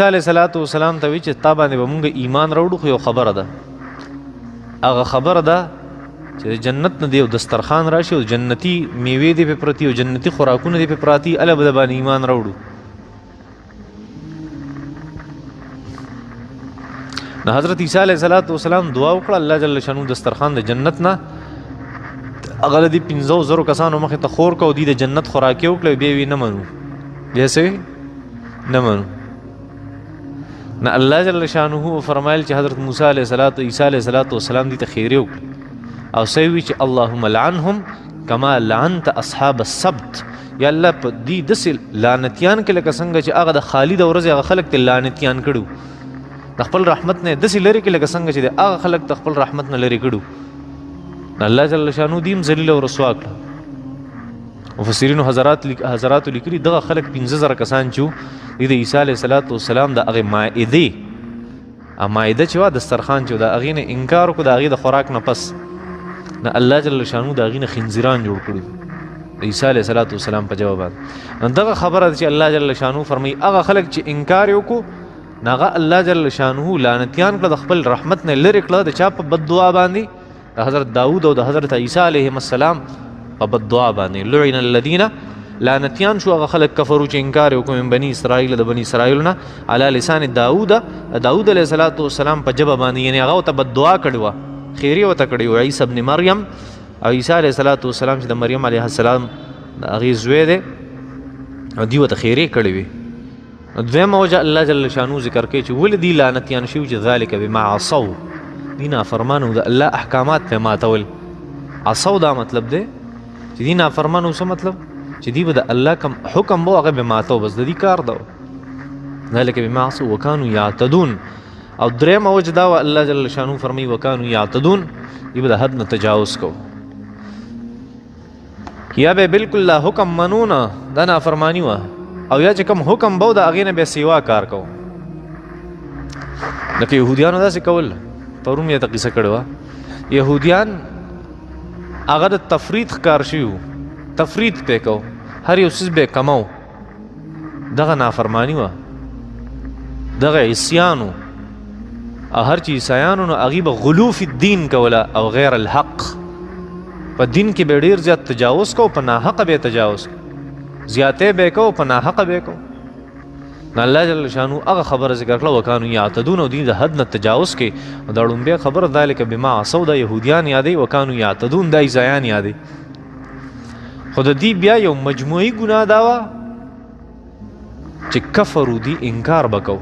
علیه السلام ته وی چې تا باندې به مونږ ایمان راوړو، خو یو خبره ده، هغه خبره ده چې جنت نه دی او دسترخوان راشي او جنتی میوې دی په پرتی او جنتی خوراکونه دی په پراتی، اله به باندې ایمان راوړو. نو حضرت عیسی علیه السلام دعا وکړه، الله جل شانو دسترخوان د جنت نه هغه د 15,000 کسانو مخې ته خور کو، دی د جنت خوراکي وکړه، بیا وی نه منو، بیا سوی نه منو. نه الله جل شانه فرمایل چې حضرت موسی علیه عیسی علیه السلام دي ته خیره وکړه او سوی چې اللهم لعنهم کما لعنت اصحاب السبت، یا الله په دې داسې لعنتیان کې لکه څنګه چې هغه د خالد ورځې هغه خلک ته لعنتیان کړو، د خپل رحمت نه داسې لرې کې لکه څنګه چې د هغه خلک د خپل رحمت نه لرې کړو. الله جل شانو دیم ذلیل او رسوا کړه. مفسرینو حضرات لیکلي دغه خلک 15,000 کسان چې د عیسی علیه السلام د هغې مائده چې وه دسترخوان چې د هغې نه انکار وکړو، د هغې د خوراک نه پس نه الله جل شانو د هغې نه خنزیران جوړ کړي د عیسی علیه السلام په جواب باندې. نو دغه خبره ده چې الله جل شانو فرمایي هغه خلک چې انکار یې وکړو نو هغه الله جل شانو لعنتیان کړه، د خپل رحمت نه لرې کړه، د چا په بد دعا باندې؟ د حضرت داود او د حضرت عیسی علیهم السلام په بد دعا باندې. لعن الذین، لعنتیان شو هغه خلک کفرو چې انکار وکړو من بني اسرائیل، د بني اسرائیل نه علی لسان داود علیه السلام په ژبه باندې، یعنې هغه ورته بد دعا کړې وه، خیرې ورته کړې وه. عیسی ابن مریم او عیسی علیه السلام چې د مریم علیه السلام د هغې زوی دی او دوی ورته خیرې کړې وې. دویمه وجه الله جل شانو ذکر کوي چې ولې دوی لعنتیان شوي، چې ذلک بما عصوا، دی نافرمانو د الله احکامات په ماتول. عصوا دا مطلب دی چې دی نافرمانو، څه مطلب؟ چې دی به د الله کوم حکم به هغه به ماتو، بس د دې کار ده. ذلک بما عصوا وکانوا یعتدون. او درېیمه وجه دا وه الله جل شانو فرمایي وکانوا یعتدون، دی به د حد نه تجاوز کو، یا به بالکل لا حکم منو نه، دا نافرمانی وه، او یا چې کوم حکم به د هغې نه بیا سیوا کار کو. لکه یهودیانو داسې کول، پرون یې ته قصه کړې وه، یهودیان هغه د تفرید ښکار شوي وو، تفرید پې کو، هر یو څیز به یې کمو، دغه نافرمانی وه، دغه عصیان و. او هر چې عیسایانو نو هغې به غلو فی الدین کوله او غیر الحق، په دین کې به ډېر زیات تجاوز کو، په ناحقه به تجاوز کو، زیاتې به کو، په ناحقه به کو. نو الله جل شانو هغه خبره ذکر کړه وکانو یعتدون، او دوی د حد نه تجاوز کوي. او دا لومبۍ خبره ذلک بما عصوا، دا یهودیان یادوي، وکانو یعتدون دا عیسایان یادوي. خو د دې بیا یو مجموعي ګناه دا وه چې کفرو دی انکار به کو.